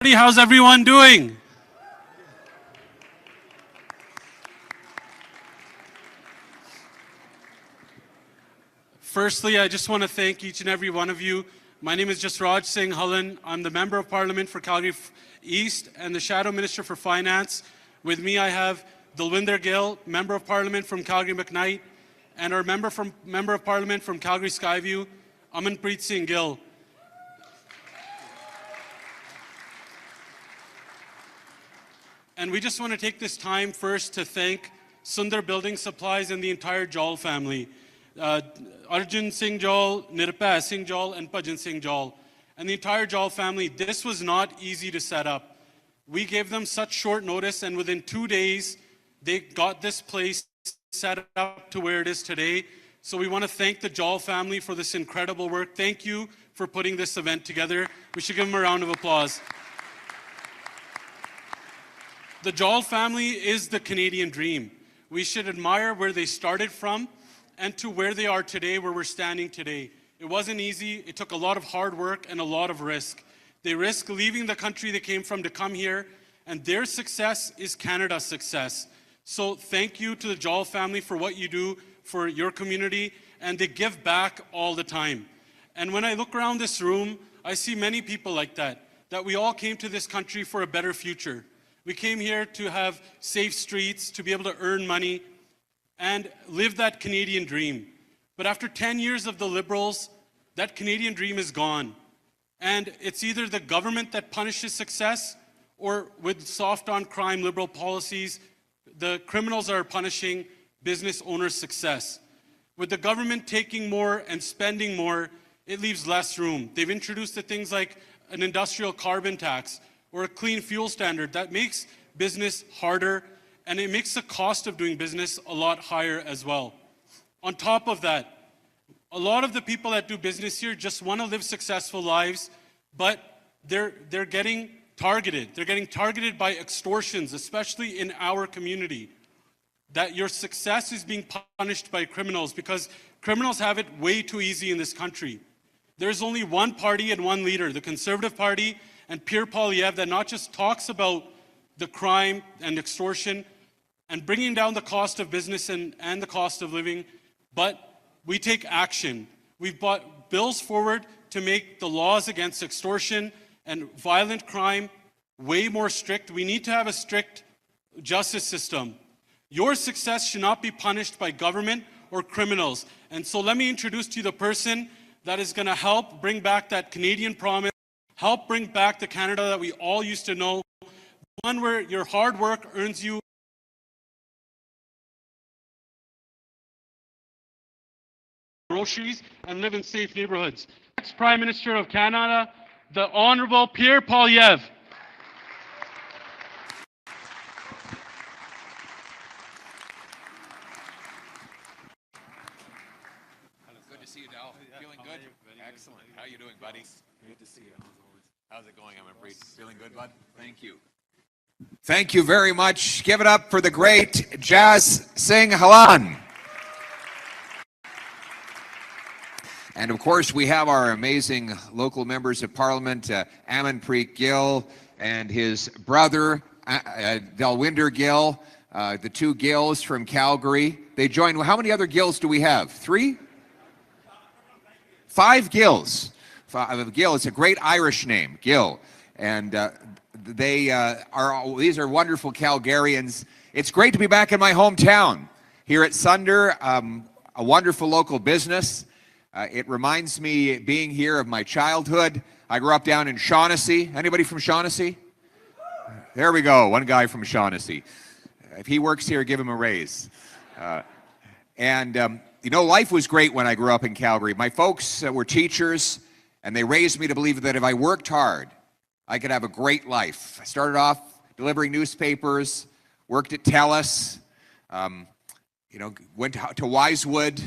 How's everyone doing? Firstly, I just want to thank each and every one of you. My name is Jasraj Singh Hullan. I'm the Member of Parliament for Calgary East and the Shadow Minister for Finance. With me, I have Dalwinder Gill, Member of Parliament from Calgary McKnight, and our Member of Parliament from Calgary Skyview, Amanpreet Singh Gill. And we just want to take this time first to thank Sundar Building Supplies and the entire Jol family. Arjun Singh Jol, Nirpa Singh Jol, and Bhajan Singh Jol. And the entire Jol family, this was not easy to set up. We gave them such short notice, and within 2 days, they got this place set up to where it is today. So we want to thank the Jol family for this incredible work. Thank you for putting this event together. We should give them a round of applause. The Jol family is the Canadian dream. We should admire where they started from and to where they are today, where we're standing today. It wasn't easy. It took a lot of hard work and a lot of risk. They risked leaving the country they came from to come here, and their success is Canada's success. So thank you to the Jol family for what you do for your community, and they give back all the time. And when I look around this room, I see many people like that we all came to this country for a better future. We came here to have safe streets, to be able to earn money and live that Canadian dream. But after 10 years of the Liberals, that Canadian dream is gone. And it's either the government that punishes success, or with soft on crime Liberal policies, the criminals are punishing business owners' success. With the government taking more and spending more, it leaves less room. They've introduced the things like an industrial carbon tax, or a clean fuel standard that makes business harder, and it makes the cost of doing business a lot higher as well. On top of that, a lot of the people that do business here just want to live successful lives, but they're getting targeted. They're getting targeted by extortions, especially in our community. That your success is being punished by criminals because criminals have it way too easy in this country. There's only one party and one leader, the Conservative Party, and Pierre, that not just talks about the crime and extortion and bringing down the cost of business and the cost of living, but we take action. We've brought bills forward to make the laws against extortion and violent crime way more strict. We need to have a strict justice system. Your success should not be punished by government or criminals. And so let me introduce to you the person that is going to help bring back that Canadian promise, help bring back the Canada that we all used to know, one where your hard work earns you groceries and live in safe neighborhoods. Next Prime Minister of Canada, the Honourable Pierre Poilievre. Good to see you, Dal. Feeling good? Excellent. How you doing, buddy? Good to see you. How's it going, Amanpreet? Feeling good, bud? Thank you. Thank you very much. Give it up for the great Jas Singh Hullan. And of course, we have our amazing local members of Parliament, Amanpreet Gill and his brother, Dalwinder Gill, the two Gills from Calgary. They join. How many other Gills do we have? 3? 5 Gills. Gill, it's a great Irish name, Gill. And these are wonderful Calgarians. It's great to be back in my hometown here at Sundar, a wonderful local business. It reminds me, being here, of my childhood. I grew up down in Shaughnessy. Anybody from Shaughnessy? There we go, one guy from Shaughnessy. If he works here, give him a raise. You know, life was great when I grew up in Calgary. My folks were teachers, and they raised me to believe that if I worked hard, I could have a great life. I started off delivering newspapers, worked at TELUS, went to Wisewood,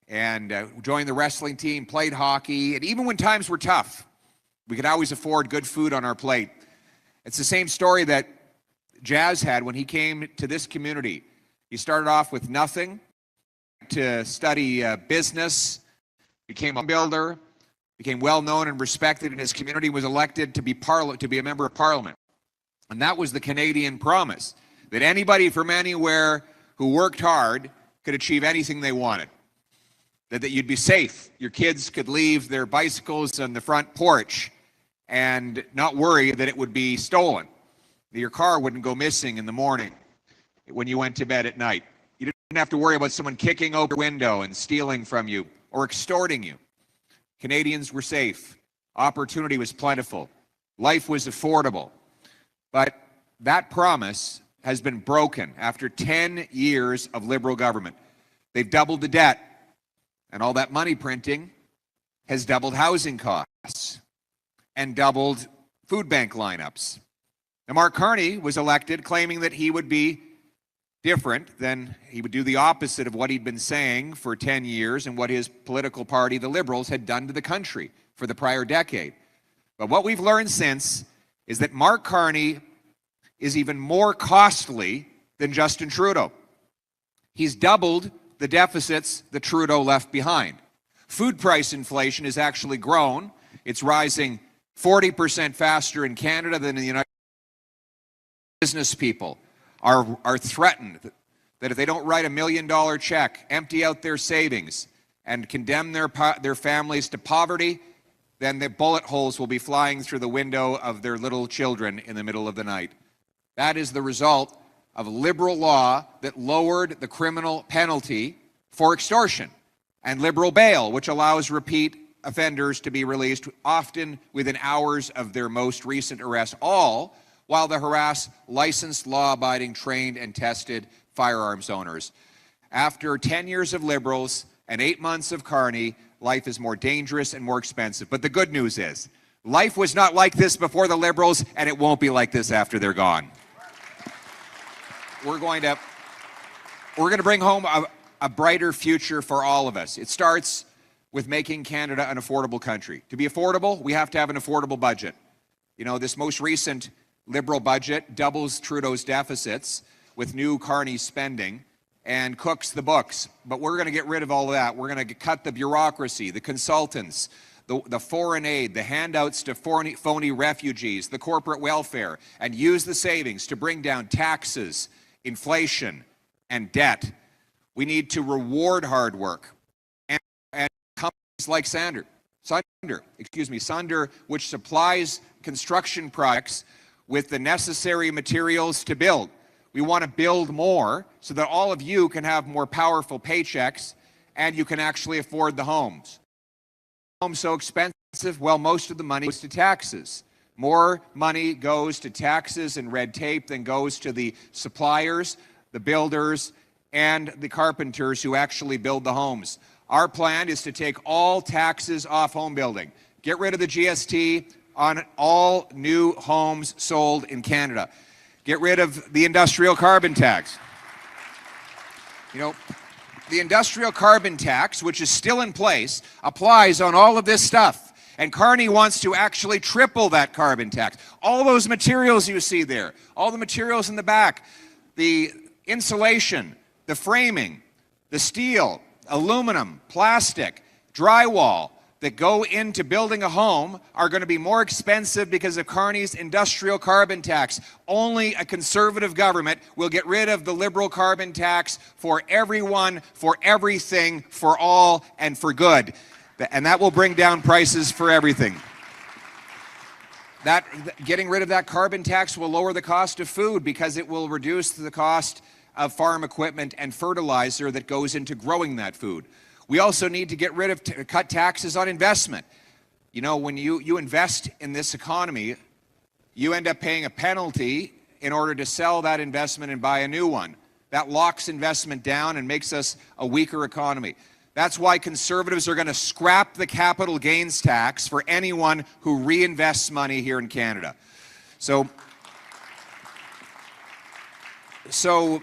and joined the wrestling team, played hockey, and even when times were tough, we could always afford good food on our plate. It's the same story that Jas had when he came to this community. He started off with nothing to study business, became a builder, became well known and respected in his community, was elected to be a member of Parliament. And that was the Canadian promise, that anybody from anywhere who worked hard could achieve anything they wanted. That you'd be safe. Your kids could leave their bicycles on the front porch and not worry that it would be stolen. That your car wouldn't go missing in the morning when you went to bed at night. You didn't have to worry about someone kicking open your window and stealing from you or extorting you. Canadians were safe. Opportunity was plentiful. Life was affordable. But that promise has been broken after 10 years of Liberal government. They've doubled the debt, and all that money printing has doubled housing costs and doubled food bank lineups. Now, Mark Carney was elected claiming that he would be different, than he would do the opposite of what he'd been saying for 10 years and what his political party, the Liberals, had done to the country for the prior decade. But what we've learned since is that Mark Carney is even more costly than Justin Trudeau. He's doubled the deficits that Trudeau left behind. Food price inflation has actually grown. It's rising 40% faster in Canada than in the United States. Business people are threatened that if they don't write $1 million check, empty out their savings, and condemn their families to poverty, then the bullet holes will be flying through the window of their little children in the middle of the night. That is the result of Liberal law that lowered the criminal penalty for extortion, and Liberal bail, which allows repeat offenders to be released often within hours of their most recent arrest, all while they harass licensed, law-abiding, trained, and tested firearms owners. After 10 years of Liberals and 8 months of Carney, life is more dangerous and more expensive. But the good news is, life was not like this before the Liberals, and it won't be like this after they're gone. We're going to bring home a brighter future for all of us. It starts with making Canada an affordable country. To be affordable, we have to have an affordable budget. You know, this most recent Liberal budget doubles Trudeau's deficits with new Carney spending and cooks the books. But we're going to get rid of all of that. We're going to cut the bureaucracy, the consultants, the foreign aid, the handouts to phony refugees, the corporate welfare, and use the savings to bring down taxes, inflation, and debt. We need to reward hard work. And companies like Sunder, which supplies construction products with the necessary materials to build. We want to build more so that all of you can have more powerful paychecks and you can actually afford the homes. Homes so expensive, well, most of the money goes to taxes. More money goes to taxes and red tape than goes to the suppliers, the builders, and the carpenters who actually build the homes. Our plan is to take all taxes off home building. Get rid of the GST on all new homes sold in Canada. Get rid of the industrial carbon tax. You know, the industrial carbon tax, which is still in place, applies on all of this stuff. And Carney wants to actually triple that carbon tax. All those materials you see there, all the materials in the back, the insulation, the framing, the steel, aluminum, plastic, drywall, that go into building a home are going to be more expensive because of Carney's industrial carbon tax. Only a conservative government will get rid of the Liberal carbon tax for everyone, for everything, for all, and for good. And that will bring down prices for everything. Getting rid of that carbon tax will lower the cost of food because it will reduce the cost of farm equipment and fertilizer that goes into growing that food. We also need to cut taxes on investment. You know, when you invest in this economy, you end up paying a penalty in order to sell that investment and buy a new one. That locks investment down and makes us a weaker economy. That's why Conservatives are going to scrap the capital gains tax for anyone who reinvests money here in Canada. So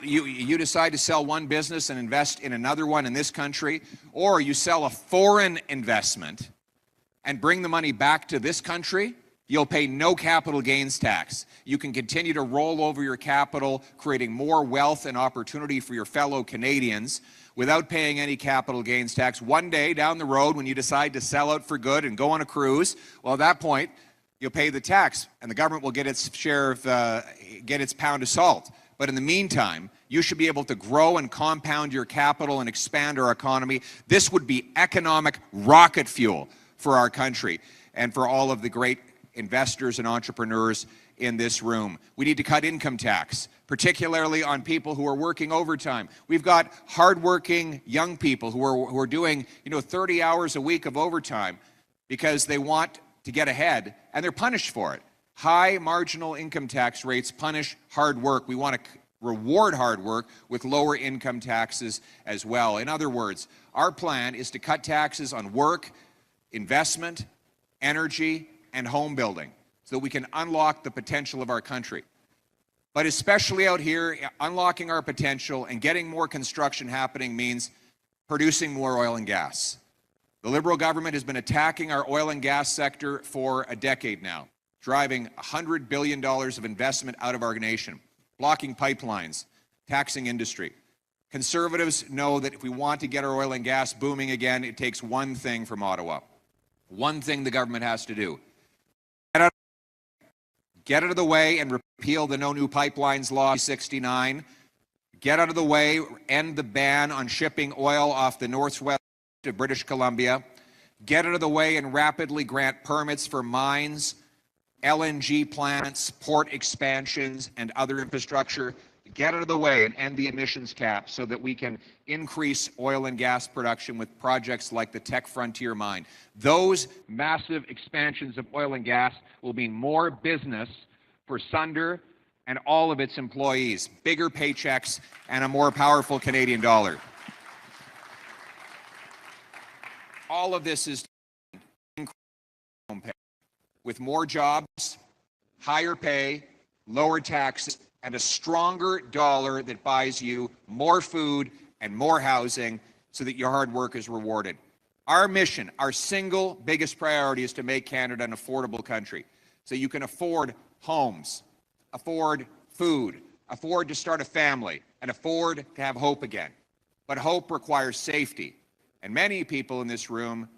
you decide to sell one business and invest in another one in this country, or you sell a foreign investment and bring the money back to this country You'll pay no capital gains tax. You can continue to roll over your capital, creating more wealth and opportunity for your fellow Canadians without paying any capital gains tax. One day down the road, when you decide to sell out for good and go on a cruise, well, at that point, you'll pay the tax, and the government will get its share of, get its pound of salt. But in the meantime, you should be able to grow and compound your capital and expand our economy. This would be economic rocket fuel for our country and for all of the great investors and entrepreneurs in this room. We need to cut income tax, particularly on people who are working overtime. We've got hardworking young people who are doing 30 hours a week of overtime because they want to get ahead, and they're punished for it. High marginal income tax rates punish hard work. We want to reward hard work with lower income taxes as well. In other words, our plan is to cut taxes on work, investment, energy, and home building so that we can unlock the potential of our country. But especially out here, unlocking our potential and getting more construction happening means producing more oil and gas. The Liberal government has been attacking our oil and gas sector for a decade now, driving $100 billion of investment out of our nation, blocking pipelines, taxing industry. Conservatives know that if we want to get our oil and gas booming again, it takes one thing from Ottawa. One thing the government has to do. Get out of the way and repeal the No New Pipelines Law 69. Get out of the way, end the ban on shipping oil off the northwest of British Columbia. Get out of the way and rapidly grant permits for mines, LNG plants, port expansions, and other infrastructure. Get out of the way and end the emissions cap so that we can increase oil and gas production with projects like the Tech Frontier mine. Those massive expansions of oil and gas will mean more business for Sunder and all of its employees, bigger paychecks, and a more powerful Canadian dollar. All of this is with more jobs, higher pay, lower taxes, and a stronger dollar that buys you more food and more housing so that your hard work is rewarded. Our mission, our single biggest priority is to make Canada an affordable country so you can afford homes, afford food, afford to start a family, and afford to have hope again. But hope requires safety, and many people in this room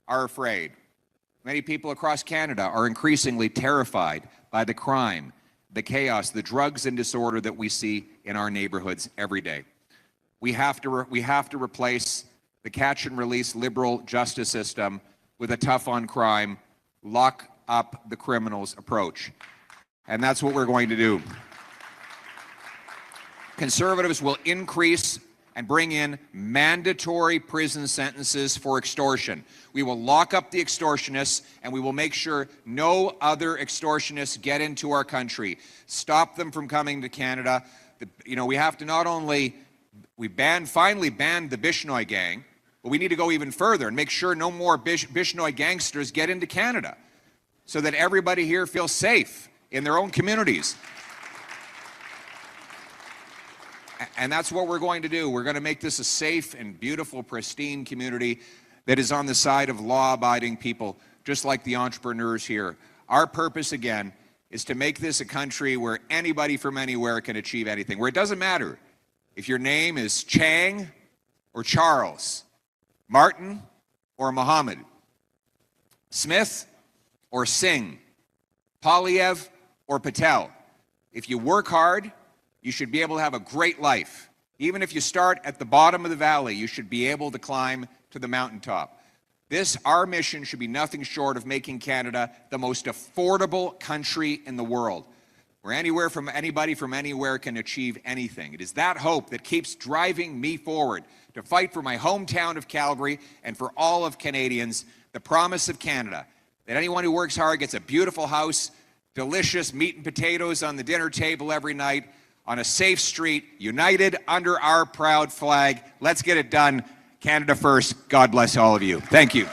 are afraid. Many people across Canada are increasingly terrified by the crime, the chaos, the drugs and disorder that we see in our neighborhoods every day. We have to replace the catch and release liberal justice system with a tough on crime, lock up the criminals approach. And that's what we're going to do. Conservatives will increase and bring in mandatory prison sentences for extortion. We will lock up the extortionists, and we will make sure no other extortionists get into our country. Stop them from coming to Canada. We have to not only, finally banned the Bishnoi gang, but we need to go even further and make sure no more Bishnoi gangsters get into Canada so that everybody here feels safe in their own communities. And that's what we're going to do. We're going to make this a safe and beautiful, pristine community that is on the side of law-abiding people, just like the entrepreneurs here. Our purpose, again, is to make this a country where anybody from anywhere can achieve anything, where it doesn't matter if your name is Chang or Charles, Martin or Mohammed, Smith or Singh, Poilievre or Patel. If you work hard, you should be able to have a great life. Even if you start at the bottom of the valley, you should be able to climb to the mountaintop. Our mission should be nothing short of making Canada the most affordable country in the world, where anybody from anywhere can achieve anything. It is that hope that keeps driving me forward to fight for my hometown of Calgary and for all of Canadians, the promise of Canada, that anyone who works hard gets a beautiful house, delicious meat and potatoes on the dinner table every night, on a safe street, united under our proud flag. Let's get it done. Canada first. God bless all of you. Thank you.